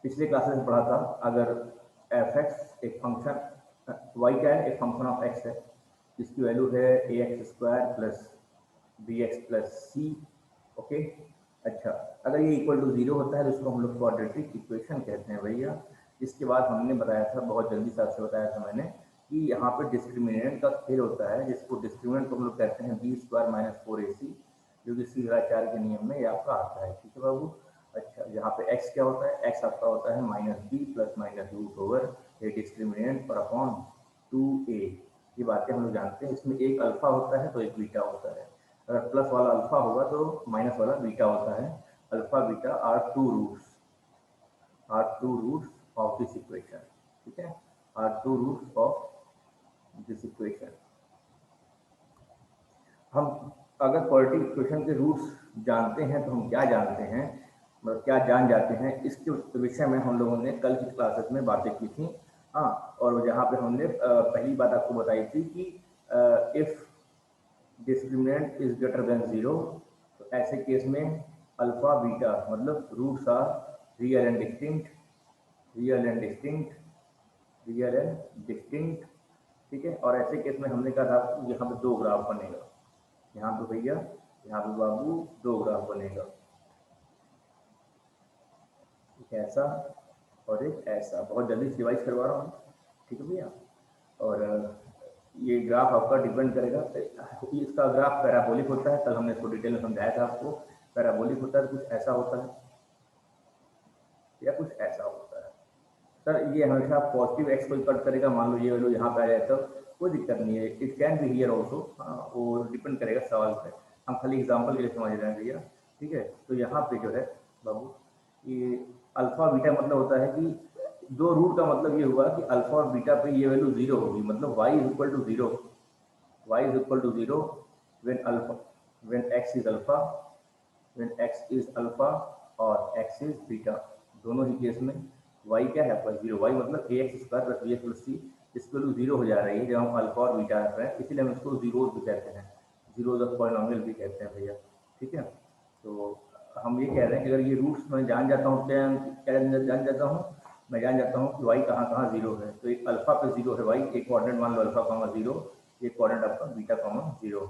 पिछले क्लासेस में पढ़ा था, अगर एफ एक्स एक फंक्शन वाई टैन एक फंक्शन ऑफ एक्स है, इसकी वैल्यू है a x square plus b x plus c. Okay, अच्छा, अगर ये इक्वल टू जीरो होता है तो उसको हम लोग क्वाड्रेटिक इक्वेशन कहते हैं भैया। इसके बाद हमने बताया था, बहुत जल्दी से आपसे बताया था मैंने, कि यहाँ पे डिस्क्रिमिनेंट का खेल होता है, जिसको डिस्क्रिमिनेंट को हम लोग कहते हैं बी स्क्वायर माइनस 4ac, जो कि सीधराचार के नियम में ये आपका आता है। ठीक है बाबू। अच्छा, यहाँ पे x क्या होता है, x आपका होता है minus B plus minus root over a discriminant पर अपॉन 2a। ये बातें हम लोग जानते हैं। इसमें एक अल्फा होता है तो एक बीटा होता है। अगर प्लस वाला अल्फा होगा तो माइनस वाला बीटा होता है। Alpha beta are two roots of this equation. ठीक है, are two roots of this equation. हम अगर क्वाड्रेटिक इक्वेशन के रूट्स जानते हैं तो हम क्या जानते हैं, मतलब क्या जान जाते हैं, इसके विषय में हम लोगों ने कल की क्लासेस में बातें की थी। हाँ, और जहाँ पे हमने पहली बात आपको बताई थी कि if discriminant is greater than zero, तो ऐसे केस में अल्फा बीटा मतलब roots are real and distinct, real and distinct, real and distinct. ठीक है, और ऐसे केस में हमने कहा था यहाँ पे दो ग्राफ बनेगा, यहाँ पे भैया, यहाँ पे बाबू दो ग्राफ बनेगा, एक ऐसा और एक ऐसा। बहुत जल्दी रिवाइज करवा रहा हूँ, ठीक है भैया। और ये ग्राफ आपका डिपेंड करेगा, इसका ग्राफ पैराबोलिक होता है, कल हमने इसको डिटेल में समझाया था आपको। पैराबोलिक होता है कुछ ऐसा होता है या कुछ ऐसा होता है। सर ये हमेशा पॉजिटिव एक्स को कट करेगा, मान लो ये वैल्यू यहाँ पे आ जाए तो कोई दिक्कत नहीं है, it can be here also, वो डिपेंड करेगा सवाल पे। हम खाली एग्जाम्पल के लिए समझ रहे हैं भैया। ठीक है, तो यहाँ पे जो है बाबू, ये अल्फा बीटा मतलब होता है कि दो रूट का मतलब ये हुआ कि अल्फा और बीटा पे ये वैल्यू जीरो होगी, मतलब y is equal to zero, y is equal to zero when alpha, when x is alpha, when x is alpha और x इज बीटा। दोनों ही केस में y क्या है आपका जीरो, y मतलब a x square plus b x plus c, इसकी value zero हो जा रही है जब हम अल्फा और बीटा रख रहे हैं, इसलिए हम इसको जीरो भी कहते हैं, जीरो द पॉलिनोमियल भी कहते हैं भैया। ठीक है, तो हम ये कह रहे हैं कि अगर ये रूट्स मैं जान जाता हूँ, क्या क्या जान जाता हूँ, मैं जान जाता हूँ कि y कहाँ कहाँ जीरो है, तो एक अल्फा पे जीरो है y, एक कोऑर्डिनेट मान लो अल्फा कॉमा जीरो, एक कोऑर्डिनेट आपका बीटा कॉमा जीरो,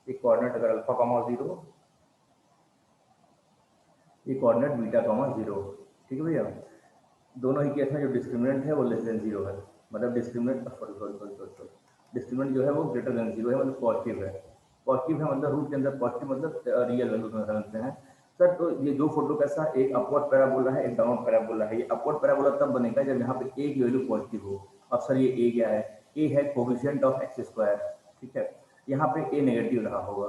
एक कोऑर्डिनेट अगर अल्फा कॉमा जीरो, एक कोऑर्डिनेट बीटा कॉमा जीरो। ठीक है भैया, दोनों ही केस में जो डिस्क्रिमिनेंट है वो लेस देन जीरो है, मतलब डिस्क्रिमिनेंट डिस्क्रिमिनेंट जो है वो ग्रेटर देन जीरो है, मतलब पॉजिटिव है। पॉजिटिव है मतलब रूट के अंदर पॉजिटिव, मतलब रियल वैल्यू समझते हैं। सर तो ये दो फोटो कैसा, एक अपवर्ड पैराबोला है, एक डाउनवर्ड पैराबोला है। ये अपवर्ड पैराबोला तब बनेगा जब यहाँ पे ए की वैल्यू पॉजिटिव हो। अब सर ये ए क्या है, ए है कोफिशिएंट ऑफ एक्स स्क्वायर। ठीक है, यहाँ पे ए नेगेटिव रहा होगा,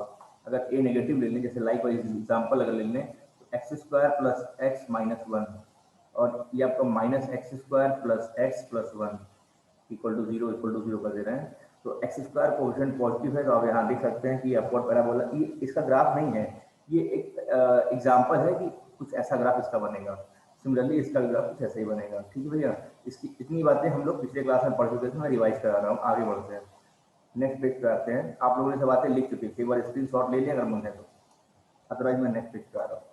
अगर ए नेगेटिव ले लें, जैसे लाइक वाइज एग्जाम्पल अगर ले लें, तो X square plus X minus one, और ये आपका minus X square plus X plus one equal to zero कर दे रहे हैं। तो एक्स स्क्वायर कोएफिशिएंट पॉजिटिव है, तो आप यहाँ देख सकते हैं कि अपवर्ड पैराबोला, ये इसका ग्राफ नहीं है, ये एक एग्जाम्पल है कि कुछ ऐसा ग्राफ इसका बनेगा। सिमिलरली इसका ग्राफ कुछ ऐसा ही बनेगा। ठीक है भैया, इसकी इतनी बातें हम लोग पिछले क्लास में पढ़ चुके थे, मैं रिवाइज करा रहा हूँ। आगे बढ़ते हैं, नेक्स्ट पेज पे आते हैं। आप लोगों ने सब बातें लिख चुकी थी, एक बार स्क्रीन शॉट ले लिया अगर मन है तो, अदरवाइज मैं नेक्स्ट पेज पे आ रहा हूँ।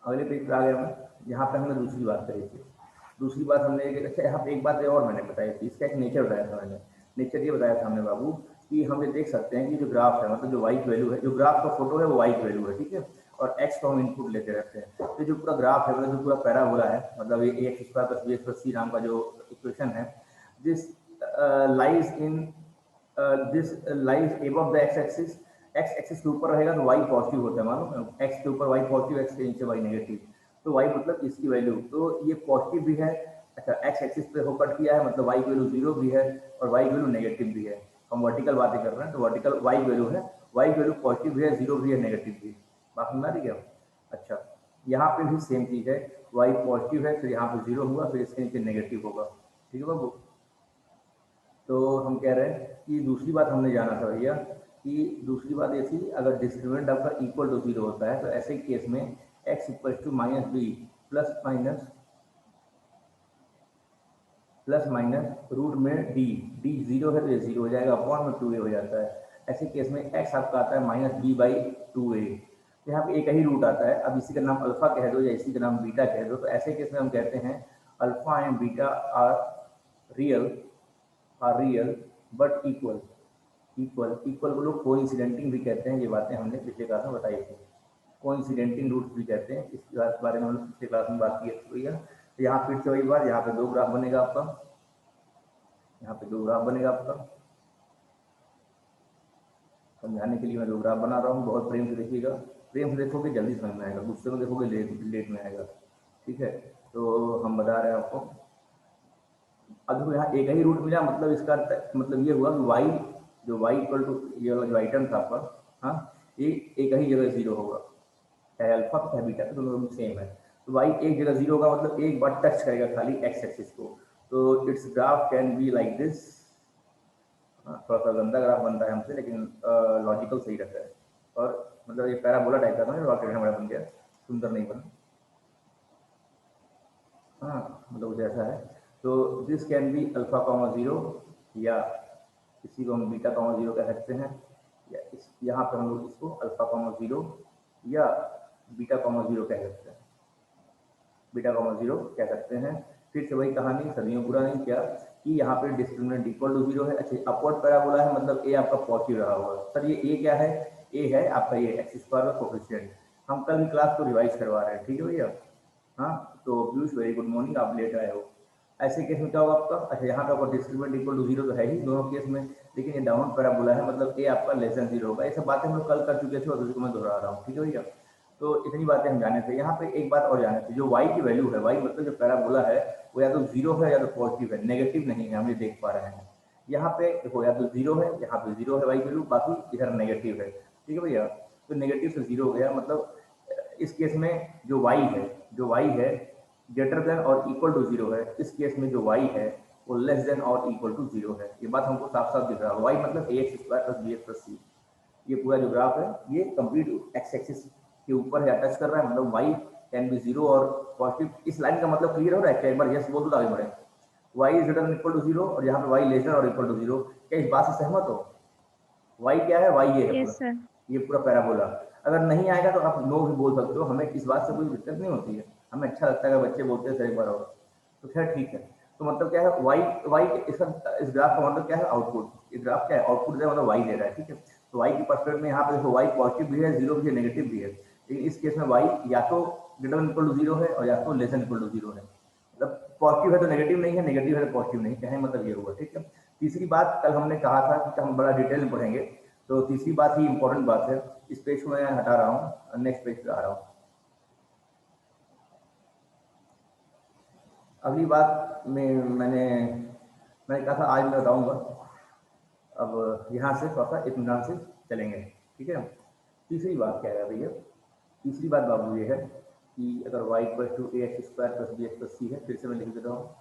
अगले पेज पे आ गया मैं, यहाँ पे हमने दूसरी बात करी थी। दूसरी बात हमने अच्छा, यहाँ पे एक बात और मैंने बताई थी, इसका एक नेचर बताया था मैंने। नेचर ये बताया था हमने बाबू कि हम ये देख सकते हैं कि जो ग्राफ है, मतलब जो वाई की वैल्यू है, जो ग्राफ का फोटो है वो वाई की वैल्यू है, ठीक है, और एक्स को हम इनपुट लेते रहते हैं। तो जो पूरा ग्राफ है, मतलब जो पूरा पैराबोला है, मतलब ये a x square plus b x plus c नाम का जो इक्वेशन है, this lies in this lies above the x axis. X axis के ऊपर रहेगा तो वाई पॉजिटिव होता है, मालूम है, एक्स के ऊपर वाई पॉजिटिव, एक्स के नीचे वाई नेगेटिव। तो वाई मतलब इसकी वैल्यू, तो ये पॉजिटिव भी है। अच्छा, एक्स एक्सिस पे हो कट किया है, मतलब वाई की वैल्यू जीरो भी है और वाई की वैल्यू नेगेटिव भी है। हम वर्टिकल बातें कर रहे हैं, तो वर्टिकल वाई की वैल्यू है, वाई की वैल्यू पॉजिटिव भी है, जीरो भी है, नेगेटिव भी। बात समझ आ रही है? अच्छा, यहाँ पे भी सेम चीज़ है, वाई पॉजिटिव है, फिर यहाँ पे जीरो हुआ, फिर इसके नीचे नेगेटिव होगा। ठीक है बाबू, तो हम कह रहे हैं कि दूसरी बात हमने जाना था भैया, कि दूसरी बात ये थी, अगर डिस्क्रिमिनेंट आपका इक्वल टू जीरो होता है तो ऐसे केस में X equal to minus B plus minus root में डी, डी जीरो है तो ये जीरो हो जाएगा, अपॉन में 2a हो जाता है। ऐसे केस में एक्स आपका आता है माइनस बी बाई 2a। यहाँ पे एक ही रूट आता है। अब इसी का नाम अल्फा कह दो या इसी का नाम बीटा कह दो, तो ऐसे केस में हम कहते हैं alpha and beta are real but equal. Equal को लोग कोइंसिडेंटिंग भी कहते हैं। ये बातें हमने पिछले क्लास में बताई थी। कोइंसिडेंटिंग रूट्स भी कहते हैं, इस बारे में हमने पिछले क्लास में बात की हुई है। तो यहाँ फिर से वही बात, यहाँ पे 2 ग्राफ बनेगा आपका, यहाँ पे 2 ग्राफ बनेगा आपका। समझाने के लिए मैं 2 ग्राफ बना रहा हूँ, बहुत प्रेम से देखिएगा। प्रेम से देखोगे जल्दी समझ में आएगा, गुस्से में देखोगे लेट में आएगा। ठीक है, तो हम बता रहे हैं आपको। अब देखो यहाँ एक ही रूट मिला, मतलब इसका मतलब ये हुआ कि वाई जो वाई इक्वल टू ये वाला जो आइटम था आपका, हाँ, ये एक ही जगह 0 होगा, चाहे अल्फा चाहे बीटा, तो दोनों सेम है। तो वाई एक जगह 0 होगा, मतलब एक बार टच करेगा खाली एक्स एक्सिस को। तो it's graph can be like this. थोड़ा सा गंदा ग्राफ बनता है हमसे, लेकिन लॉजिकल सही रहता है। और मतलब ये पैराबोला टाइप का था, रॉकेट हमारा बन गया, सुंदर नहीं बना। हाँ, मतलब कुछ ऐसा है। तो this can be alpha comma 0, या इसी को हम बीटा कॉमा 0 कह सकते हैं, या इस यहाँ पर हम लोग इसको अल्फा कॉमा 0 या बीटा कॉमा 0 कह सकते हैं, बीटा कॉमा 0 कह सकते हैं। फिर से वही कहानी, सदियों बुरा नहीं क्या कि यहाँ पे डिस्क्रिमिनेंट इक्वल टू 0 है। अच्छा, अपवर्ड पैराबोला है, मतलब ए आपका पॉजिटिव रहा होगा। सर ये ए क्या है? ए है आपका ये एक्स स्क्वायर का कोफिशिएंट। हम कल की क्लास को रिवाइज करवा रहे हैं, ठीक है भैया। हाँ, तो पीयूष वेरी गुड मॉर्निंग, आप लेट आए हो। ऐसे केस में क्या होगा आपका? अच्छा, यहाँ पे आपका डिस्क्रिमिनेंट इक्वल टू 0 तो है ही दोनों केस में, लेकिन ये डाउन पैराबोला है, मतलब ए आपका लेस देन 0 होगा। ये सब बातें हम लोग कल कर चुके थे और दूसरे को मैं दोहरा रहा हूँ, ठीक है भैया। तो इतनी बातें हम जाने थे। यहाँ पे एक बात और जाने थे, जो y की वैल्यू है, y मतलब जो पैराबोला है वो या तो 0 है या तो पॉजिटिव है, नेगेटिव नहीं है, हम ये देख पा रहे हैं। यहाँ पे देखो या तो 0 है, यहाँ पे 0 है y की वैल्यू, बाकी इधर नेगेटिव है, ठीक है भैया। तो नेगेटिव से 0 हो गया, मतलब इस केस में जो y है ग्रेटर देन और इक्वल टू 0 है। इस केस में जो y है वो लेस देन और इक्वल टू 0 है। ये बात हमको साफ साफ दिख रहा है। y मतलब ax square plus bx plus c। ये पूरा जो ग्राफ है ये कंप्लीट एक्स एक्सिस के ऊपर है, टच कर रहा है, मतलब y कैन बी 0 और पॉजिटिव। इस लाइन का मतलब क्लियर हो रहा है क्या? एक बार यस बोल दो आगे बढ़े। y is greater than equal to 0 और यहाँ पे y लेस देन और इक्वल टू 0। क्या इस बात से सहमत हो? y क्या है? y ये है यस पूरा, सर। ये पूरा पैराबोला। अगर नहीं आएगा तो आप नो भी बोल सकते हो, हमें इस बात से कोई दिक्कत नहीं होती है। हमें अच्छा लगता है अगर बच्चे बोलते हैं सही बार हो, तो खैर ठीक है। तो मतलब क्या है, y इसका इस ग्राफ का मतलब क्या है? आउटपुट। ये ग्राफ क्या है? आउटपुट दे मतलब y दे रहा है, ठीक है। तो y की पर्सपेक्टिव में यहाँ पे देखो y पॉजिटिव भी है, 0 भी है, नेगेटिव भी है। लेकिन इस केस में y या तो ग्रेटर देन इक्वल टू 0 है और या तो लेस देन इक्वल टू 0 है। मतलब पॉजिटिव है तो नेगेटिव नहीं है, नेगेटिव है तो पॉजिटिव नहीं, कहें मतलब ये हुआ, ठीक है। तीसरी बात कल हमने कहा था कि हम बड़ा डिटेल में पढ़ेंगे, तो तीसरी बात ही इंपॉर्टेंट बात है। इस पेज को मैं हटा रहा हूँ, नेक्स्ट पेज पे आ रहा हूँ। अगली बात में मैंने कहा था आज मैं बताऊंगा। अब यहाँ से थोड़ा सा इत्मीनान से चलेंगे, ठीक है। तीसरी बात क्या है भैया? तीसरी बात बाबू ये है कि अगर y equal to a x square plus b x plus c है, फिर से मैं लिख देता हूँ,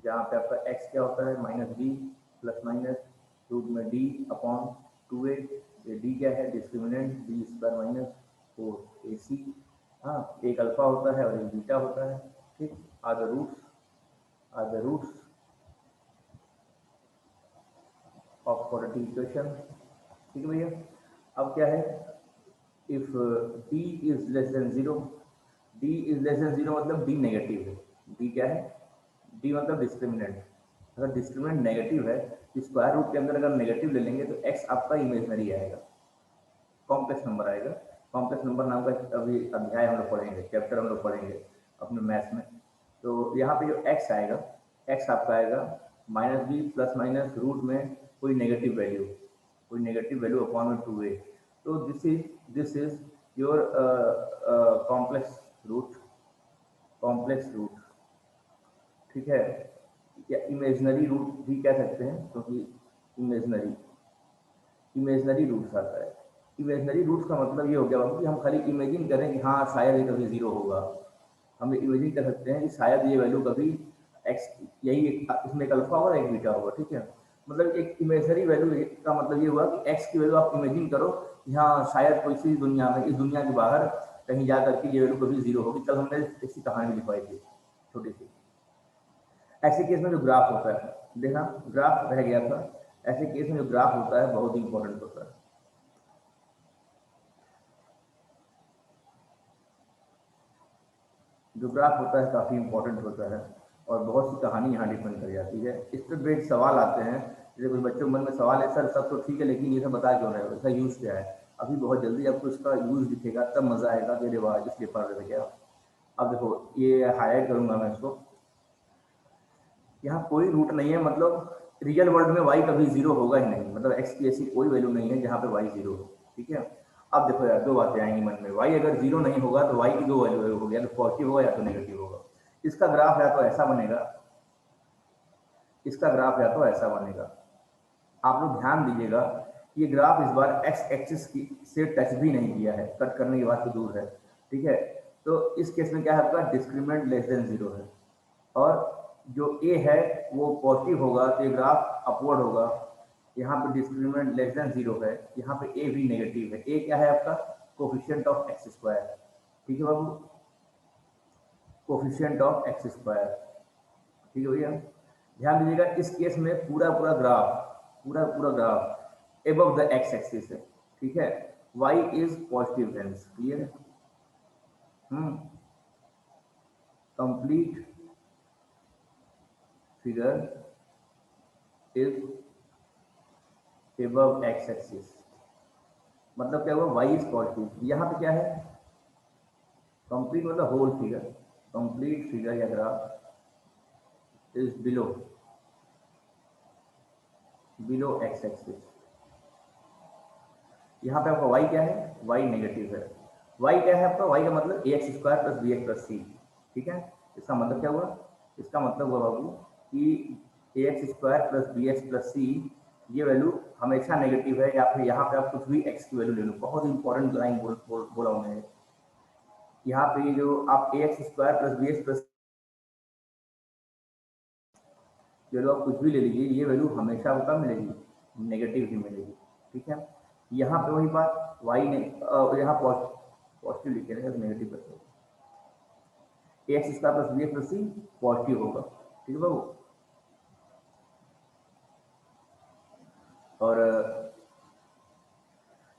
जहाँ पे आपका x क्या होता है? Minus B plus minus root में डी अपॉन 2a। ये डी क्या है? Discriminant B square minus 4ac। हाँ, एक अल्फा होता है और एक बीटा होता है, ठीक। Are the roots of quadratic equation, ठीक है भैया। अब क्या है? If d is less than 0, d is less than 0 मतलब d नेगेटिव है। d क्या है? d मतलब डिस्क्रिमिनेंट। अगर डिस्क्रिमिनेंट नेगेटिव है तो स्क्वायर रूट के अंदर अगर नेगेटिव ले लेंगे तो x आपका इमेजनरी आएगा, कॉम्प्लेक्स नंबर आएगा। कॉम्प्लेक्स नंबर नाम का अभी अध्याय हम लोग पढ़ेंगे, चैप्टर हम लोग पढ़ेंगे अपने मैथ्स में। तो यहाँ पे जो x आएगा, x आपका आएगा minus B plus minus root में कोई नेगेटिव वैल्यू अपॉन में 2a। तो this is your complex root, ठीक है। या इमेजनरी रूट भी कह सकते हैं, क्योंकि इमेजनरी रूट्स आता है। इमेजनरी रूट्स का मतलब ये हो गया बाबू कि हम खाली इमेजिन करें कि हाँ शायद ये कभी 0 होगा। हम इमेजिन कर सकते हैं कि शायद ये वैल्यू कभी x, यही इसमें एक अल्फा होगा एक बीटा होगा, ठीक है। मतलब एक इमेजनरी वैल्यू का मतलब ये हुआ कि x की वैल्यू आप इमेजिन करो कि हाँ शायद कोई सी दुनिया में, इस दुनिया के बाहर कहीं जा करके ये वैल्यू कभी 0 होगी। कल हमने इसकी कहानी लिखवाई थी छोटी सी। ऐसे केस में जो ग्राफ होता है, देखा ग्राफ रह गया था, ऐसे केस में जो ग्राफ होता है बहुत ही इंपॉर्टेंट होता है। जो ग्राफ होता है काफ़ी इंपॉर्टेंट होता है और बहुत सी कहानी यहाँ डिपेंड कर जाती है। इस पर बेस्ड सवाल आते हैं, जैसे कुछ बच्चों के मन में सवाल है, सर सब तो ठीक है लेकिन ये सब बता क्यों रहे हो, इसका यूज़ क्या है। अभी बहुत जल्दी आपको इसका यूज़ दिखेगा, तब मज़ा आएगा कि अरे वाह इसलिए पढ़ रहे थे क्या। अब देखो ये हाईलाइट करूँगा मैं इसको, यहाँ कोई रूट नहीं है, मतलब रियल वर्ल्ड में वाई कभी जीरो होगा ही नहीं, मतलब एक्स की ऐसी कोई वैल्यू नहीं है जहाँ पे वाई जीरो हो। ठीक है, अब देखो यार दो बातें आएंगी मन में, वाई अगर जीरो नहीं होगा तो वाई की दो वैल्यू होगी, या तो पॉजिटिव होगा या तो नेगेटिव होगा। इसका ग्राफ या तो ऐसा बनेगा, इसका ग्राफ या तो ऐसा बनेगा। आप लोग ध्यान दीजिएगा, ये ग्राफ इस बार एक्स एक्सिस की से टच भी नहीं किया है, कट करने की बात तो दूर है। ठीक है, तो इस केस में क्या है, आपका डिस्क्रिमिनेंट लेस देन जीरो है, और जो ए है वो पॉजिटिव होगा तो ये ग्राफ अपवर्ड होगा। यहाँ पे डिस्क्रिमिनेंट लेस देन जीरो है, यहाँ पे ए भी नेगेटिव है। ए क्या है आपका, कोफिशिएंट ऑफ एक्स स्क्वायर। ठीक है बाबू, कोफिशिएंट ऑफ एक्स स्क्वायर। ठीक है भैया, ध्यान दीजिएगा इस केस में पूरा पूरा ग्राफ, पूरा पूरा graph above the x axis है। ठीक है, y is positive hence clear. Complete figure is above x axis, मतलब क्या हुआ, y इज पॉजिटिव। यहाँ पे क्या है, कंप्लीट मतलब होल फिगर, कंप्लीट फिगर या graph is below, below x axis. यहाँ पे आपका y क्या है, y नेगेटिव है। y क्या है आपका, y का मतलब a x square plus b x plus c. ठीक है, इसका मतलब क्या हुआ, इसका मतलब हुआ बाबू कि a x square plus b x plus c ये वैल्यू हमेशा नेगेटिव है, या फिर यहाँ पे आप कुछ भी एक्स की वैल्यू ले लो। बहुत इंपॉर्टेंट लाइन बोला उन्होंने, यहाँ पे जो आप a x square plus b x plus value आप कुछ भी ले लीजिए, ये वैल्यू हमेशा आपको मिलेगी, नेगेटिव ही मिलेगी। ठीक है, यहाँ पे वही बात, वाई ने यहाँ पॉजिटिव लिखे रहेगा, नेगेटिव करते a x square plus b x plus c positive होगा। ठीक है बाबू, और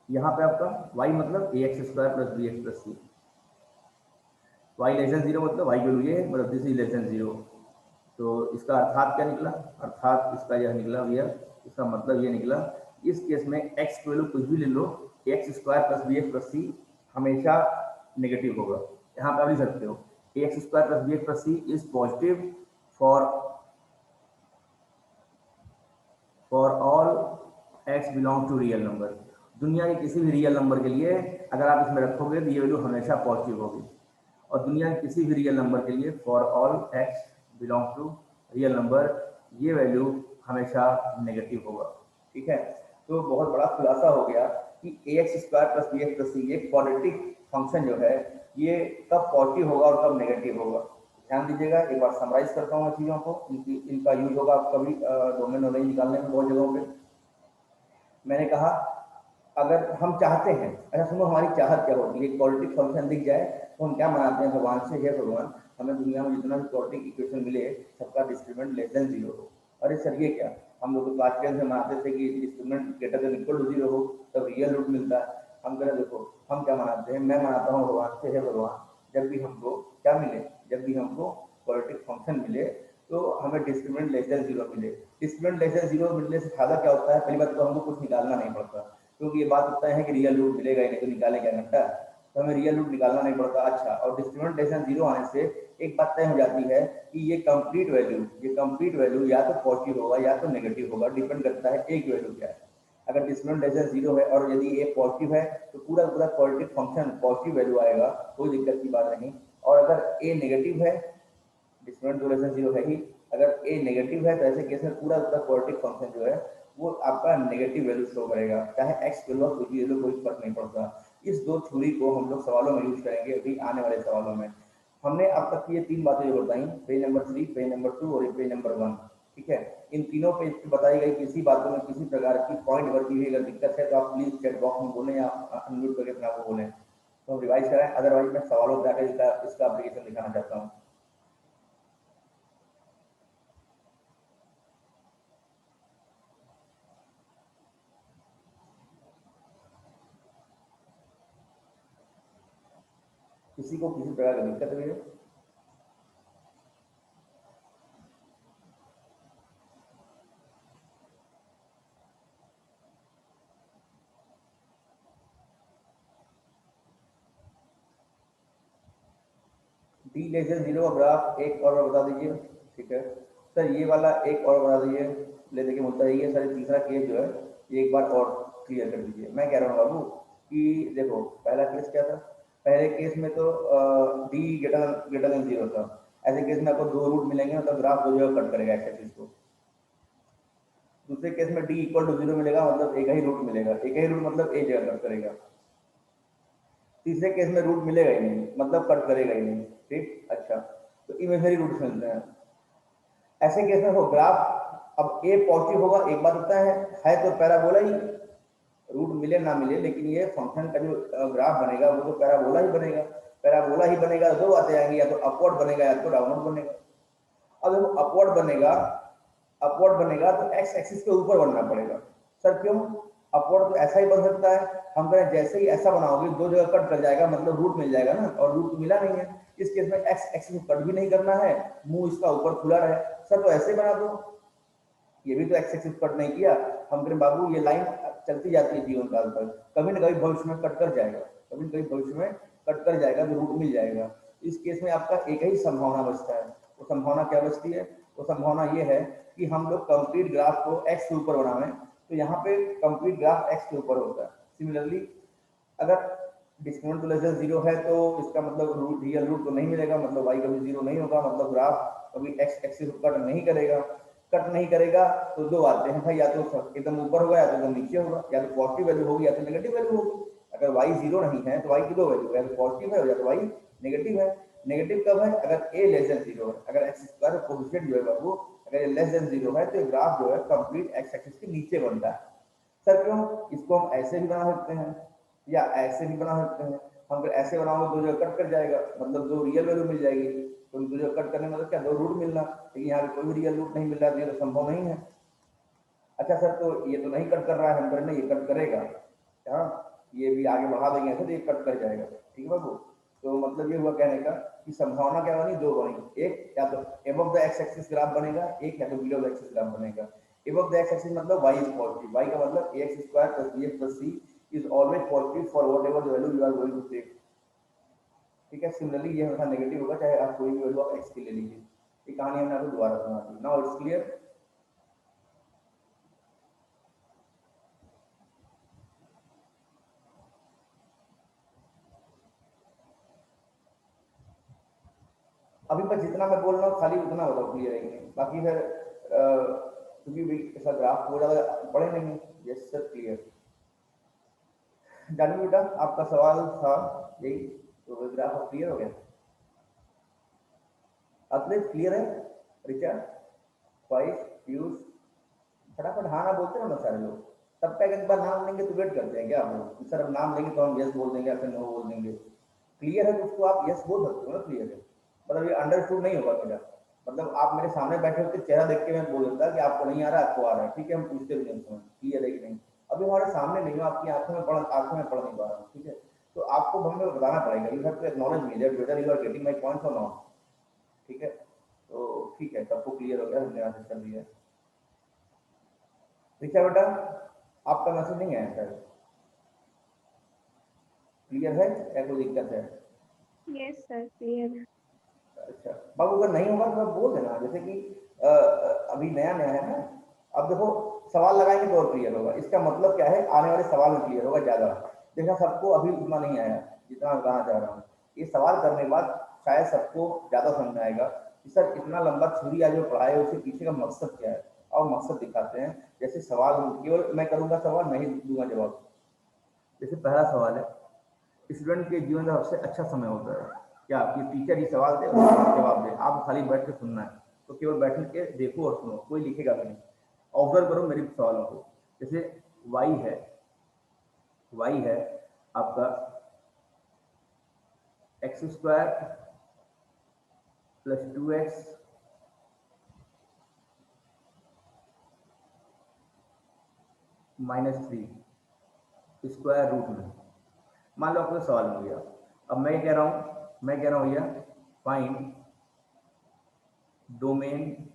यहाँ पे आपका y मतलब a x square plus b x plus c, y less than zero मतलब वाई की वैल्यू ये है, मतलब this is less than zero. तो इसका अर्थात क्या निकला, अर्थात इसका यह निकला भैया, इसका मतलब ये निकला, इस केस में x की वैल्यू कुछ भी ले लो, x square plus b x plus c हमेशा नेगेटिव होगा। यहाँ पे आप लिख सकते हो a x square plus b x plus c is positive for all x belong to real number. दुनिया के किसी भी रियल नंबर के लिए अगर आप इसमें रखोगे तो ये वैल्यू हमेशा पॉजिटिव होगी, और दुनिया के किसी भी रियल नंबर के लिए for all x belong to real number ये वैल्यू हमेशा नेगेटिव होगा। ठीक है, तो बहुत बड़ा खुलासा हो गया कि a x square plus b x plus c ये क्वाड्रेटिक फंक्शन जो है ये कब पॉजिटिव होगा और कब नेगेटिव होगा। ध्यान दीजिएगा, एक बार समराइज करता हूँ चीज़ों को, इनका यूज होगा कभी डोमेन नॉलेज निकालने में बहुत जगहों पे। मैंने कहा अगर हम चाहते हैं, अच्छा सुनो हमारी चाहत क्या होती है, क्वाड्रेटिक फंक्शन दिख जाए तो हम क्या मनाते हैं भगवान से, हे भगवान हमें दुनिया में जितना भी क्वाड्रेटिक इक्वेशन मिले सबका डिस्क्रिमिनेंट लेस देन जीरो हो। अरे सर ये क्या, हम लोग तो क्लास 10 से मनाते थे कि discriminant greater than equal to zero हो तब रियल रूट मिलता है। हम कह रहे देखो हम क्या मनाते हैं, मैं मनाता हूँ भगवान से, हे भगवान जब भी हमको क्या मिले, जब भी हमको क्वाड्रेटिक फंक्शन मिले तो हमें डिस्क्रिमिनेंट लेस देन जीरो मिले। डिस्क्रिमिनेंट लेस देन जीरो मिलने से फायदा क्या होता है, पहली बात तो हमको कुछ निकालना नहीं पड़ता, क्योंकि ये बात होता है कि रियल रूट मिलेगा ही नहीं तो निकाले क्या घंटा, तो हमें रियल रूट निकालना नहीं पड़ता। अच्छा, और डिस्क्रिमिनेंट लेस देन जीरो आने से एक बात तय हो जाती है कि ये कंप्लीट वैल्यू या तो पॉजिटिव होगा या तो नेगेटिव होगा, डिपेंड करता है ए की वैल्यू क्या है। अगर डिस्क्रिमिनेंट लेस देन जीरो है और यदि ए पॉजिटिव है तो पूरा पूरा क्वाड्रेटिक फंक्शन पॉजिटिव वैल्यू आएगा, कोई दिक्कत की बात नहीं। और अगर ए नेगेटिव है, डिस्क्रिमिनेंट तो लेस देन जीरो है ही, अगर ए नेगेटिव है तो ऐसे केस में पूरा पूरा क्वाड्रेटिक फंक्शन जो है वो आपका नेगेटिव वैल्यू शो करेगा, चाहे एक्स वैल्यू कुछ भी ले लो कोई फर्क नहीं पड़ता। इस दो थ्योरी को हम लोग सवालों में यूज करेंगे अभी आने वाले सवालों में। हमने अब तक ये तीन बातें जो बताई, पेज नंबर 3, पेज नंबर 2 और पेज नंबर 1। ठीक है, इन तीनों पेज पे बताई गई किसी बातों में किसी प्रकार की पॉइंट वर्क की अगर दिक्कत है तो आप प्लीज चैट बॉक्स में बोलें या अनम्यूट करके अपने आप को बोलें तो रिवाइज कराएं, अदरवाइज मैं सवालों पर आकर इसका एप्लीकेशन दिखाना चाहता हूँ। किसी को किसी प्रकार की दिक्कत हुई है? डी लेस देन 0 का ग्राफ एक और बता दीजिए। ठीक है सर, ये वाला एक और बता दीजिए। ले देखिए मुद्दा यही है सर, तीसरा केस जो है ये एक बार और क्लियर कर दीजिए। मैं कह रहा हूँ बाबू कि देखो पहला केस क्या था, पहले केस में तो डी ग्रेटर देन 0 था। ऐसे केस में आपको दो रूट मिलेंगे, मतलब ग्राफ दो जगह कट करेगा एक्स एक्सिस को। दूसरे केस में डी इक्वल टू 0 मिलेगा, मतलब एक ही रूट मिलेगा, एक ही रूट मतलब एक जगह कट करेगा। तीसरे केस में रूट मिलेगा ही नहीं, मतलब कट करेगा ही नहीं। ठीक, अच्छा, तो इमेजनरी रूट मिलते हैं। ऐसे केस में हो ग्राफ अब ए पॉजिटिव होगा, एक बात होता है तो पैराबोला ही, रूट मिले ना मिले लेकिन ये फंक्शन का जो ग्राफ बनेगा वो तो पैराबोला ही बनेगा। पैराबोला ही बनेगा तो दो बातें आएंगी, या तो अपवर्ड बनेगा या तो डाउनवर्ड बनेगा। अब जब अपवर्ड बनेगा तो एक्स एक्सिस के ऊपर बनना पड़ेगा। सर क्यों? अपवर्ड तो ऐसा ही बन सकता है, हम कहें जैसे ही ऐसा बनाओगे दो जगह कट कर जाएगा, मतलब रूट मिल जाएगा ना, और रूट मिला नहीं है। इस केस में एक्स एक्सिस कट भी नहीं करना है, मुंह इसका ऊपर खुला रहे। सर तो ऐसे बना दो, ये भी तो एक्स एक्सिस कट नहीं किया। हम कहें बाबू ये लाइन चलती जाती है जीवन काल तक, कभी ना कभी भविष्य में कट कर जाएगा, कभी ना कभी भविष्य में कट कर जाएगा तो रूट मिल जाएगा। इस केस में आपका एक ही संभावना बचता है। वो संभावना क्या बचती है? वो संभावना ये है कि हम लोग कंप्लीट ग्राफ को एक्स के ऊपर बनावें, तो यहाँ पे कंप्लीट ग्राफ एक्स के ऊपर होता है। सिमिलरली अगर डिस्क्रिमिनेंट तो लेस देन 0 है तो इसका मतलब रूट रियल रूट तो नहीं मिलेगा, मतलब y कभी 0 नहीं होगा, मतलब ग्राफ कभी एक्स एक्सिस कट नहीं करेगा। कट नहीं करेगा तो दो बातें हैं भाई, या तो एकदम ऊपर होगा या तो एकदम नीचे होगा, या तो पॉजिटिव वैल्यू होगी या तो नेगेटिव वैल्यू होगी। अगर y 0 नहीं है तो y की दो वैल्यू है, या तो पॉजिटिव है या तो y नेगेटिव है। नेगेटिव कब है? अगर a लेस देन 0 है। अगर एक्स स्क्वायर कोएफिशिएंट जो है बाबू अगर ये लेस देन 0 है तो ग्राफ जो है कंप्लीट एक्स एक्सिस के नीचे बनता है। सर क्यों? इसको हम ऐसे भी बना सकते हैं या ऐसे भी बना सकते हैं। हम अगर ऐसे बनाओगे दो जगह कट कर जाएगा, मतलब दो रियल वैल्यू मिल जाएगी। तो दो जगह कट करने मतलब क्या? दो रूट मिलना, लेकिन यहाँ पे कोई भी रियल रूट नहीं मिल रहा है, तो ये तो संभव नहीं है। अच्छा सर, तो ये तो नहीं कट कर रहा है, हम करें ये कट करेगा। हाँ, ये भी आगे बढ़ा देंगे ऐसे तो ये कट कर जाएगा। ठीक है बाबू, तो मतलब ये हुआ कहने का कि संभावना क्या बनी? दो बनी, एक या तो above the x axis graph बनेगा, एक या तो बिलो द एक्सिस ग्राफ बनेगा। एबव द एक्स एक्सिस मतलब y इज पॉजिटिव, y का मतलब ax square plus bx plus c is always positive for whatever the value you are going to take. ठीक है, सिमिलरली ये हमेशा negative होगा चाहे आप कोई भी वैल्यू आप x की ले लीजिए। ये कहानी हमने आपको दोबारा सुना दी। Now it's clear. अभी पर जितना मैं बोल रहा हूँ खाली उतना बताओ, क्लियर है कि नहीं? बाकी फिर क्योंकि ऐसा ग्राफ बहुत ज़्यादा पढ़े नहीं है। Yes sir, clear. जानिए बेटा, आपका सवाल था यही, तो ग्राफ क्लियर हो गया? अतलेट क्लियर है? रिचा, फाइव, पीयूष, फटाफट हाँ ना बोलते हैं ना सारे लोग। सबका एक बार नाम लेंगे तो वेट करते हैं क्या आप लोग? सर अब नाम लेंगे तो हम यस बोल देंगे या फिर नो बोल देंगे। क्लियर है तो उसको आप यस बोल सकते हो ना, क्लियर है। मतलब ये अंडरस्टूड नहीं होगा मेरा, मतलब आप मेरे सामने बैठे होते चेहरा देख के मैं बोल देता कि आपको नहीं आ रहा, आपको आ रहा है, ठीक है, हम पूछते भी नहीं समझ क्लियर है कि नहीं। अभी हमारे सामने नहीं हो, आपकी आंखों में पढ़ नहीं पा रहा हूँ, ठीक है, तो आपको हमें बताना पड़ेगा। You have to acknowledge me that whether you are getting my points और नॉट। ठीक है, तो ठीक है, सबको क्लियर हो गया, हमने आंसर कर दिया। ठीक है बेटा, आपका मैसेज नहीं आया सर? क्लियर है या कोई दिक्कत है? यस सर, क्लियर है। अच्छा बाबू, अगर नहीं होगा तो आप बोल देना, जैसे कि अभी नया नया है ना। अब देखो, सवाल लगाएंगे तो और क्लियर होगा, इसका मतलब क्या है, आने वाले सवाल में क्लियर होगा ज्यादा। देखा, सबको अभी उतना नहीं आया जितना मैं कहना चाह रहा हूँ। ये सवाल करने के बाद शायद सबको ज्यादा समझ में आएगा कि सर इतना लंबा थ्योरी आज जो पढ़ाया उसके पीछे का मकसद क्या है, और मकसद दिखाते हैं। जैसे सवाल केवल मैं करूंगा सवाल, नहीं दूंगा जवाब। जैसे पहला सवाल है, स्टूडेंट के जीवन का सबसे अच्छा समय होता है क्या? कि टीचर ही सवाल दे और जवाब दे, आप खाली बैठ के सुनना है। तो केवल बैठ के देखो और सुनो, कोई लिखेगा भी नहीं। ऑब्जर्व करो मेरे सवालों को। जैसे वाई है, वाई है आपका X square plus 2x minus 3 square root में। मान लो आपको सवाल मिल गया। अब मैं कह रहा हूँ, भैया find domain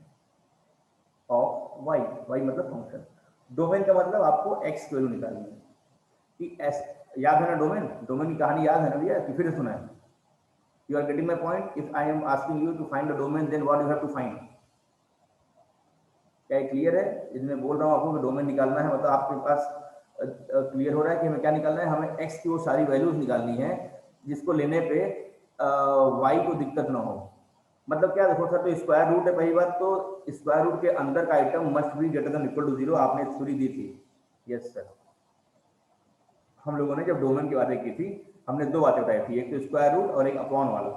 of Y. Y मतलब फंक्शन, डोमेन का मतलब आपको एक्स की वैल्यू निकालनी है कि एस। याद है ना डोमेन? डोमेन की कहानी याद है ना भैया कि फिर सुना है? You are getting my point? If I am asking you to find the domain, then what you have to find? क्या क्लियर है? इसमें बोल रहा हूँ आपको कि डोमेन निकालना है, मतलब आपके पास क्लियर हो रहा है कि हमें क्या निकालना है? हमें एक्स की वो सारी वैल्यूज निकालनी है जिसको लेने पे वाई को दिक्कत ना हो। मतलब क्या, देखो सर, तो स्क्वायर रूट है पहली बात, तो स्क्वायर रूट के अंदर का item must be greater than equal to 0, आपने थ्योरी दी थी। यस सर, हम लोगों ने जब डोमेन की बातें की थी हमने दो बातें बताई थी, एक तो स्क्वायर रूट और एक अपॉन वाला।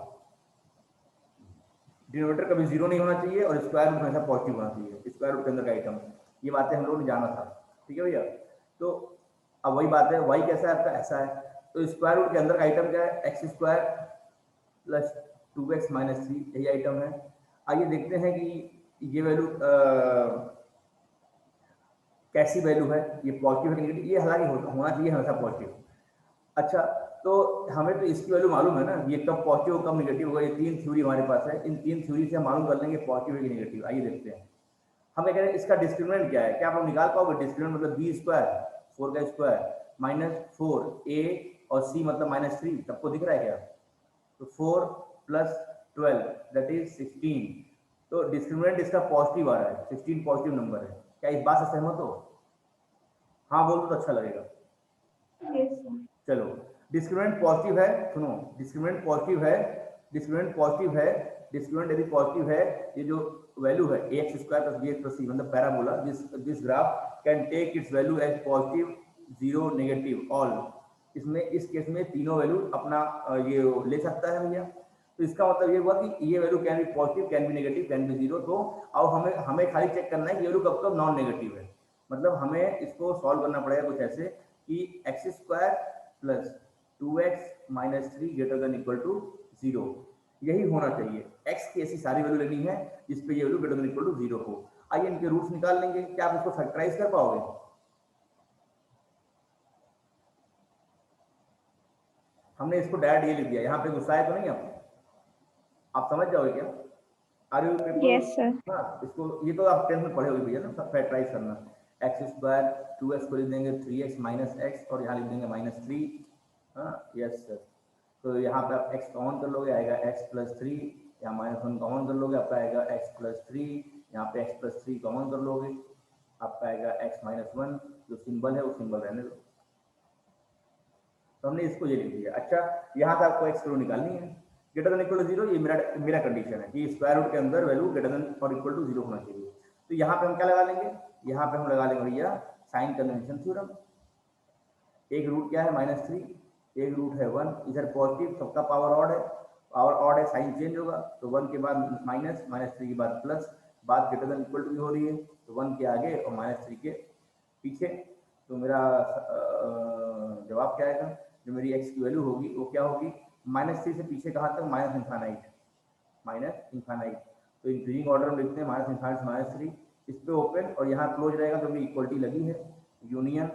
डिनोमिनेटर कभी 0 नहीं होना चाहिए और स्क्वायर रूट हमेशा पॉजिटिव होना चाहिए, स्क्वायर रूट के अंदर का आइटम। ये बातें हम लोगों ने जाना था, ठीक है भैया? तो अब वही बात है, वाई कैसा है आपका? ऐसा है। तो स्क्वायर रूट के अंदर का आइटम क्या है? X square plus 2x minus 3, यही आइटम है। आइए देखते हैं कि ये वैल्यू कैसी वैल्यू है, ये पॉजिटिव है कि नेगेटिव। ये हालांकि होना चाहिए हमेशा पॉजिटिव। अच्छा, तो हमें तो इसकी वैल्यू मालूम है ना, ये कब पॉजिटिव कब नेगेटिव होगा। ये तीन थ्योरी हमारे पास है, इन तीन थ्योरी से हम मालूम कर लेंगे पॉजिटिव है कि नेगेटिव। आइए देखते हैं। हमें कह रहे हैं इसका डिस्क्रिमिनेंट क्या है? क्या आप लोग निकाल पाओगे? डिस्क्रिमिनेंट मतलब बी स्क्वायर, 4 का स्क्वायर माइनस 4a और c मतलब माइनस 3, सबको दिख रहा है क्या? तो 4 प्लस 12 दैट इज 16। तो डिस्क्रिमिनेंट इसका पॉजिटिव आ रहा है, 16 पॉजिटिव नंबर है। क्या इस बात से सहमत हो? हाँ बोल तो अच्छा लगेगा। Yes, sir. चलो, डिस्क्रिमिनेंट पॉजिटिव है, सुनो, डिस्क्रिमिनेंट पॉजिटिव है, डिस्क्रिमिनेंट पॉजिटिव है, डिस्क्रिमिनेंट यदि पॉजिटिव है, ये जो वैल्यू है ax square plus bx plus c, मतलब parabola, this graph can take its value as positive, 0, negative, all. इसमें इस केस में तीनों वैल्यू अपना ये ले सकता है भैया। तो इसका मतलब ये हुआ कि ये value can be positive, can be negative, can be 0। तो अब हमें हमें खाली चेक करना है कि ये वैल्यू कब कब नॉन नेगेटिव है। मतलब हमें इसको सॉल्व करना पड़ेगा कुछ ऐसे कि x square plus 2x minus 3 greater than equal to 0, यही होना चाहिए। x की ऐसी सारी वैल्यू लेनी है जिस पे ये value greater than equal to 0 हो। आइए इनके रूट्स निकाल लेंगे। क्या आप इसको फैक्टराइज कर पाओगे? हमने इसको डायरेक्ट ये लिख दिया, यहाँ पे गुस्सा है तो नहीं? आप समझ जाओगे क्या? Are you paper? Yes, sir. हाँ, इसको ये तो आप 10th में पढ़े होगे भैया ना, सब फैक्टराइज करना। एक्स स्क्वायर 2x को लिख देंगे 3x माइनस एक्स और यहाँ लिख देंगे माइनस 3। हाँ यस सर। तो यहाँ पे आप x कॉमन कर लोगे, आएगा x प्लस 3, यहाँ माइनस 1 कॉमन कर लोगे, आपका आएगा x प्लस 3, यहाँ पे x प्लस 3 कॉमन कर लोगे, आपका आएगा x माइनस 1। जो सिंबल है वो सिंबल रहने दो। तो हमने इसको ये लिख दिया। अच्छा, यहाँ से आपको x वैल्यू निकालनी है ग्रेटर देन इक्वल टू 0। ये मेरा कंडीशन है कि स्क्वायर रूट के अंदर वैल्यू ग्रेटर देन और इक्वल टू 0 होना चाहिए। तो यहाँ पे हम क्या लगा लेंगे? यहाँ पे हम लगा लेंगे भैया साइन कन्वेंशन थ्योरम। एक रूट क्या है? माइनस 3, एक रूट है 1, इधर पॉजिटिव, सबका पावर ऑड है, पावर ऑड है, साइन चेंज होगा। तो 1 के बाद माइनस, माइनस 3 के बाद प्लस, बात ग्रेटर देन इक्वल टू हो रही है, तो 1 के आगे और माइनस 3 के पीछे। तो मेरा जवाब क्या आएगा? जो मेरी x की वैल्यू होगी वो क्या होगी? माइनस 3 से पीछे कहाँ तक? Minus infinite, minus infinite. तो इंक्रीजिंग ऑर्डर में लिखते हैं माइनस इन्फानाइट माइनस 3, इस पे ओपन और यहाँ क्लोज रहेगा क्योंकि इक्वलिटी लगी है। यूनियन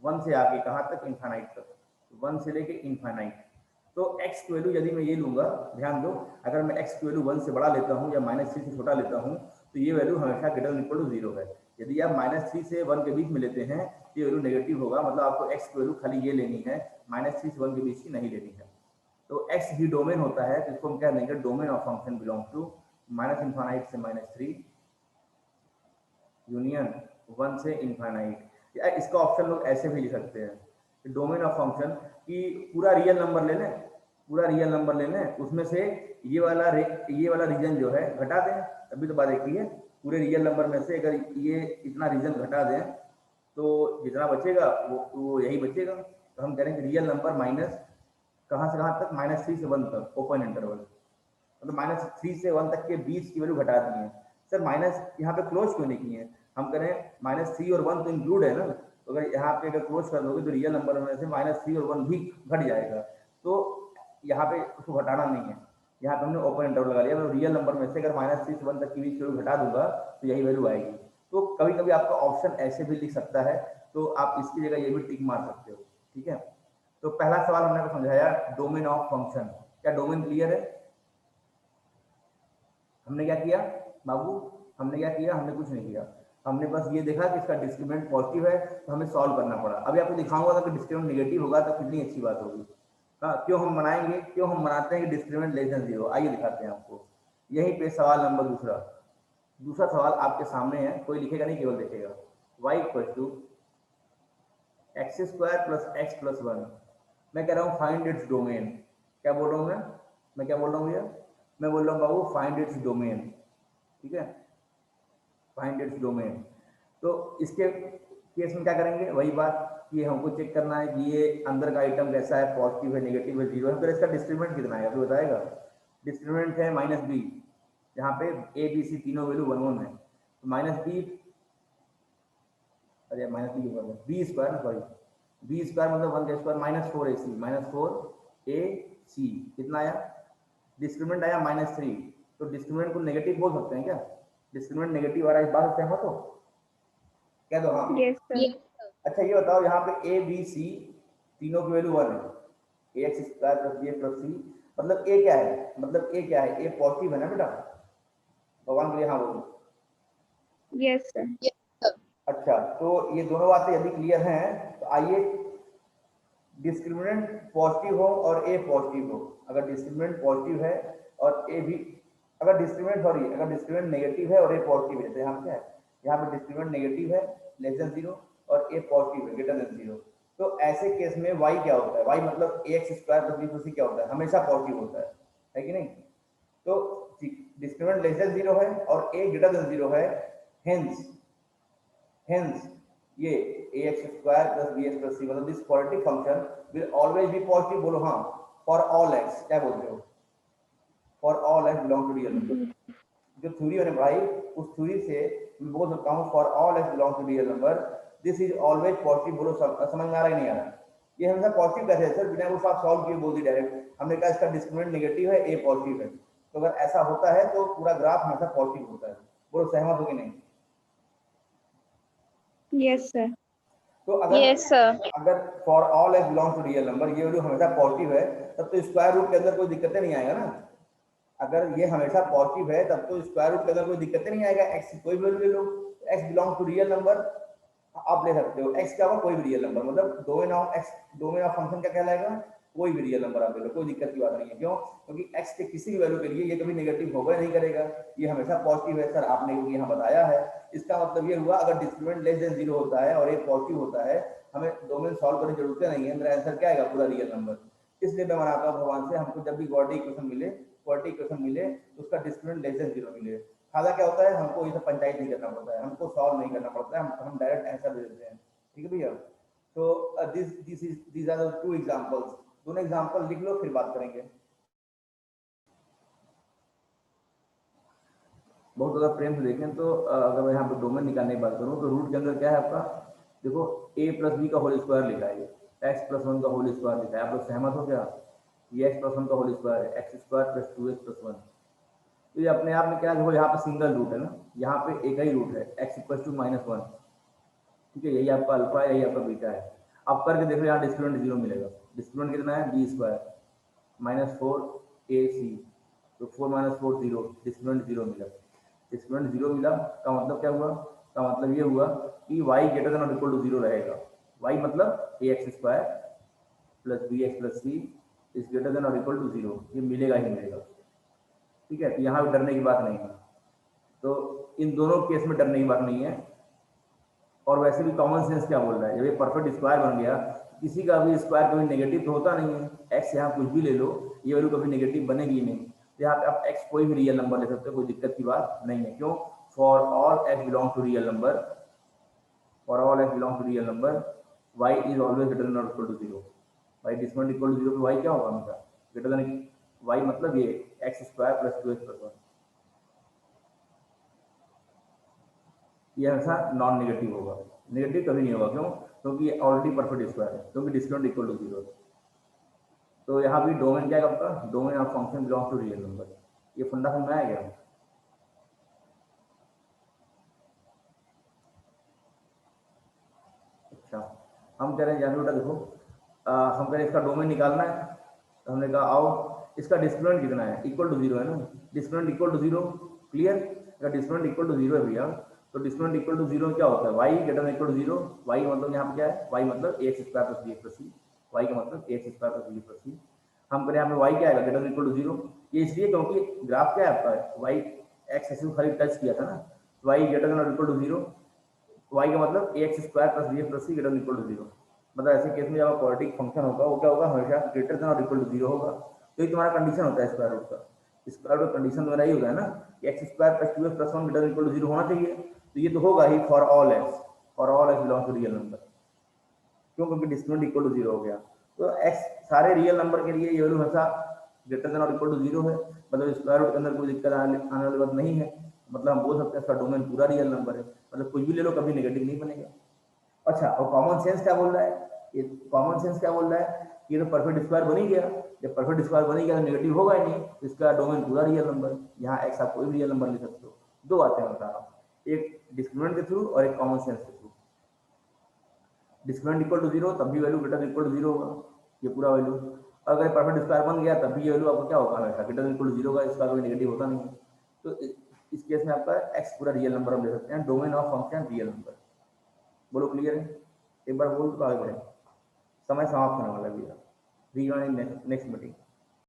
1 से आगे कहाँ तक? इन्फानाइट तक, 1 से लेके इन्फानाइट। तो x की वैल्यू यदि मैं ये लूंगा, ध्यान दो, अगर मैं x की वैल्यू 1 से बड़ा लेता हूँ या माइनस 3 से छोटा लेता हूँ तो ये वैल्यू हमेशा ग्रेटर देन इक्वल टू 0 है। यदि आप माइनस 3 से 1 के बीच में लेते हैं ये वैल्यू नेगेटिव होगा, मतलब आपको x की वैल्यू खाली ये लेनी है, माइनस 3 से 1 के बीच की नहीं लेनी है। तो x ही डोमेन होता है, जिसको हम क्या लेंगे? Domain of function belong to minus infinite से माइनस 3 यूनियन 1 से इन्फानाइट। या इसका ऑप्शन लोग ऐसे भी लिख सकते हैं, डोमेन ऑफ फंक्शन की पूरा रियल नंबर ले लें, पूरा रियल नंबर ले लें, उसमें से ये वाला रीजन जो है घटा दें। अभी तो बात एक ही है, पूरे रियल नंबर में से अगर ये इतना रीजन घटा दें तो जितना बचेगा वो यही बचेगा। तो हम कह रहे हैं कि रियल नंबर माइनस कहाँ से कहाँ तक? माइनस 3 से 1 तक ओपन इंटरवल, मतलब माइनस 3 से 1 तक के बीच की वैल्यू घटा दी है। सर माइनस यहाँ पे क्लोज क्यों नहीं किए हैं? हम करें माइनस 3 और 1 तो इंक्लूड है ना, तो अगर यहाँ पे अगर क्लोज कर दोगे तो रियल नंबर में से माइनस 3 और 1 भी घट जाएगा। तो यहाँ पे उसको घटाना नहीं है, यहाँ पे हमने ओपन इंटरवल लगा लिया। तो रियल नंबर में से अगर माइनस 3 से 1 तक की बीच वैल्यू घटा दूंगा तो यही वैल्यू आएगी। तो कभी कभी आपका ऑप्शन ऐसे भी लिख सकता है, तो आप इसकी जगह ये भी टिक मार सकते हो, ठीक है। तो पहला सवाल हमने आपको समझाया डोमेन ऑफ फंक्शन। क्या डोमेन क्लियर है? हमने क्या किया बाबू? हमने क्या किया? हमने कुछ नहीं किया, हमने बस ये देखा कि इसका डिस्क्रिमिनेंट पॉजिटिव है तो हमें सॉल्व करना पड़ा। अभी आपको दिखाऊंगा कि डिस्क्रिमिनेंट नेगेटिव होगा तो कितनी अच्छी बात होगी। हाँ, क्यों हम मनाएंगे, क्यों हम मनाते हैं कि डिस्क्रिमिनेंट लेस देन 0? आइए दिखाते हैं आपको। यहीं पे सवाल नंबर दूसरा सवाल आपके सामने है, कोई लिखेगा नहीं, केवल देखेगा। y equal to X square plus X plus 1। मैं कह रहा हूँ फाइंड इट्स डोमेन। क्या बोल रहा हूँ मैं क्या बोल रहा हूँ भैया? मैं बोल रहा हूँ बाबू फाइंड इट्स डोमेन। ठीक है, फाइंड इट्स डोमेन। तो इसके केस में क्या करेंगे, वही बात कि हमको चेक करना है कि ये अंदर का आइटम कैसा है, पॉजिटिव है, नेगेटिव है, जीरो है, फिर इसका डिस्क्रिमिनेंट कितना है, तो बताएगा। डिस्क्रिमिनेंट है -b, यहाँ पे a b c तीनों वैल्यू 1 1 है, तो -b, अरे -b के बाद b square, sorry b square मतलब 1 का स्क्वायर, -4ac कितना आया, डिस्क्रिमिनेंट आया -3। तो डिस्क्रिमिनेंट को नेगेटिव बोल सकते हैं क्या? डिस्क्रिमिनेंट नेगेटिव आ रहा है, इस बात से सहमत हो? क्या दो हाँ? Yes, sir. अच्छा ये बताओ, यहाँ पे a b c तीनों की वैल्यू 1 है, ax square plus b plus c, मतलब a क्या है, मतलब a क्या है, a पॉजिटिव है ना बेटा? भगवान के लिए हाँ बोलो। Yes, sir. अच्छा, तो ये दोनों बातें यदि क्लियर हैं तो आइए, डिस्क्रिमिनेंट पॉजिटिव हो और ए पॉजिटिव हो, अगर डिस्क्रिमिनेंट पॉजिटिव है और ए भी, अगर डिस्क्रिमिनेंट नेगेटिव है और ए पॉजिटिव है, तो यहाँ पे क्या है, यहाँ पे डिस्क्रिमिनेंट नेगेटिव है लेस देन 0 और ए पॉजिटिव है ग्रेटर देन 0, तो ऐसे केस में y क्या होता है, y मतलब ax square plus b plus c क्या होता है, हमेशा पॉजिटिव होता है कि नहीं? तो डिस्क्रिमिनेंट लेस देन 0 है और a ग्रेटर देन 0 है, हेंस ये ax square plus bx plus c मतलब this quadratic function will always be positive. बोलो हाँ, फॉर ऑल x, क्या बोलते हो, for all x belong to real number. जो थ्योरी मैंने पढ़ाई उस थ्योरी से मैं बोल सकता हूँ for all x belong to real number this is always positive. बोलो समझ में आ रहा है नहीं आ रहा? ये हमेशा पॉजिटिव कैसे है सर, बिना कुछ आप सॉल्व किए बोल दी डायरेक्ट, हमने कहा इसका डिस्क्रिमिनेंट नेगेटिव है, ए पॉजिटिव है, तो अगर ऐसा होता है तो पूरा ग्राफ हमेशा पॉजिटिव होता है। बोलो सहमत हो कि नहीं? Yes, sir. तो अगर Yes, sir. अगर for all x belong to real number ये वैल्यू हमेशा पॉजिटिव है, तब तो स्क्वायर रूट के अंदर कोई दिक्कतें नहीं आएगा ना। अगर ये हमेशा पॉजिटिव है तब तो स्क्वायर रूट के अंदर कोई दिक्कतें नहीं आएगा, एक्स की कोई भी वैल्यू ले लो, x belong to real number आप ले सकते हो, एक्स क्या होगा, कोई भी रियल नंबर, मतलब domain of x, domain of function क्या कहलाएगा, कोई भी रियल नंबर आप ले लो, कोई दिक्कत की बात नहीं है। क्यों? क्योंकि एक्स के किसी भी वैल्यू के लिए ये कभी नेगेटिव होगा नहीं करेगा, ये हमेशा पॉजिटिव है सर, आपने यहाँ बताया है। इसका मतलब ये हुआ अगर डिस्क्रिमिनेंट लेस देन 0 होता है और ये पॉजिटिव होता है, हमें डोमेन सॉल्व करने की जरूरत नहीं है, मेरा आंसर क्या आएगा, पूरा रियल नंबर। इसलिए मैं मनाता हूँ भगवान से, हमको जब भी क्वाड्रेटिक इक्वेशन मिले तो उसका डिस्क्रिमिनेंट लेस देन 0 मिले। फायदा क्या होता है, हमको ये सब पंचायत नहीं करना पड़ता है, हमको सॉल्व नहीं करना पड़ता है, हम डायरेक्ट आंसर दे देते हैं। ठीक है भैया? तो these are the two examples, दोनों एग्जांपल लिख लो फिर बात करेंगे। बहुत ज़्यादा प्रेम से देखें तो अगर मैं यहाँ पे डोमेन निकालने की बात करूँ तो रूट के अंदर क्या है आपका, देखो a प्लस बी का होल स्क्वायर लिखा है, एक्स प्लस 1 का होल स्क्वायर लिखा है, आप लोग सहमत हो क्या? ये एक्स प्लस 1 का होल स्क्वायर है, x square plus 2x plus 1, तो ये अपने आप में क्या देखो, यहाँ पे सिंगल रूट है ना, यहाँ पे एक ही रूट है, x इक्वल टू -1, ठीक है, यही आपका अल्फा है, यही आपका बीटा है। आप करके देखो, यहाँ डिस्क्रिमिनेंट 0 मिलेगा, डिस्क्रिमिनेंट कितना है, b स्क्वायर -4ac, तो 4 - 4 0, डिस्क्रिमिनेंट 0 मिला, डिस्क्रिमिनेंट 0 मिला का मतलब क्या हुआ, का मतलब ये हुआ कि y ग्रेटर देन और इक्वल टू 0 रहेगा, y मतलब ax square plus bx plus c is greater than और इक्वल टू 0, ये मिलेगा ही मिलेगा। ठीक है, तो यहाँ डरने की बात नहीं है, तो इन दोनों केस में डरने की बात नहीं है। और वैसे भी कॉमन सेंस क्या बोल रहा है, जब ये परफेक्ट स्क्वायर बन गया, किसी का भी स्क्वायर कभी नेगेटिव तो होता नहीं है, एक्स यहाँ कुछ भी ले लो, ये वैल्यू कभी नेगेटिव बनेगी नहीं, यहाँ पे आप एक्स कोई भी रियल नंबर ले सकते हो, कोई दिक्कत की बात नहीं है। क्यों? For all x belong to real number, for all x belong to real number y is always greater than और equal to 0, y discriminant equal to 0 पे वाई क्या होगा हमेशा ग्रेटर देन, वाई मतलब ये x square plus 2x plus 1, ये हमेशा non negative होगा, नेगेटिव कभी नहीं होगा। क्यों? क्योंकि ये ऑलरेडी परफेक्ट स्क्वायर है, क्योंकि डिस्क्रिमिनेंट इक्वल टू 0 है। तो यहाँ भी डोमेन क्या है आपका, domain of function belong to real number, ये फंडा समझ में आया क्या? अच्छा, हम कह रहे हैं जान बेटा देखो, हम कह रहे हैं इसका डोमेन निकालना है, तो हमने कहा आओ, इसका डिस्क्रिमिनेंट कितना है, इक्वल टू 0 है ना, डिस्क्रिमिनेंट इक्वल टू 0, क्लियर? अगर डिस्क्रिमिनेंट इक्वल टू 0 है भैया, तो डिस्क्रिमिनेंट इक्वल टू 0 क्या होता है, y greater than equal to 0, y मतलब यहाँ पे क्या है, y मतलब ax square plus bx plus c, y का मतलब ax square plus b plus c, हम करें हमें y क्या आएगा ग्रेटर देन इक्वल टू 0। ये इसलिए क्योंकि ग्राफ क्या है आपका y x एक्सिस को खाली टच किया था ना, y greater than equal to 0, y का मतलब ax square plus bx plus c greater than equal to 0। मतलब ऐसे केस में जब क्वाड्रेटिक फंक्शन होगा वो क्या होगा, हमेशा ग्रेटर देन और इक्वल टू 0 होगा। तो ये तुम्हारा कंडीशन होता है स्क्वायर रूट का। स्क्वायर रूट कंडीशन तुम्हारा ही होता है ना कि x square plus 2x plus 1 greater than equal to 0 होना चाहिए। तो ये तो होगा ही for all x belongs to real number. क्यों? क्योंकि डिस्क्रिमिनेंट इक्वल टू 0 हो गया। तो x सारे रियल नंबर के लिए ये वैल्यू हमेशा ग्रेटर देन और इक्वल टू 0 है। मतलब स्क्वायर रूट के अंदर कोई दिक्कत आने वाली बात नहीं है। मतलब हम बोल सकते हैं इसका डोमेन पूरा रियल नंबर है, मतलब कुछ भी ले लो कभी नेगेटिव नहीं बनेगा। अच्छा, और कॉमन सेंस क्या बोल रहा है? ये कॉमन सेंस क्या बोल रहा है कि ये तो परफेक्ट स्क्वायर बन ही गया। जब परफेक्ट स्क्वायर बन ही गया तो नेगेटिव होगा ही नहीं, तो इसका डोमेन पूरा रियल नंबर है। यहाँ एक्स आप कोई भी रियल नंबर ले सकते हो। दो बातें बता रहा हूँ, एक डिस्क्रिमिनेंट के थ्रू और एक कॉमन सेंस के थ्रू। डिस्क्रिमिनेंट इक्वल टू 0 तब भी वैल्यू ग्रेटर इक्वल टू 0 होगा, ये पूरा वैल्यू। अगर परफेक्ट स्क्वायर बन गया तब भी ये वैल्यू आपको क्या होगा, हमेशा ग्रेटर इक्वल टू 0 का, इसका कोई नेगेटिव होता नहीं है। तो इस केस में आपका एक्स पूरा रियल नंबर हम ले सकते हैं, domain of function real number. बोलो क्लियर है? एक बार बोल तो आगे बढ़े, समय समाप्त होने वाला है। We next meeting.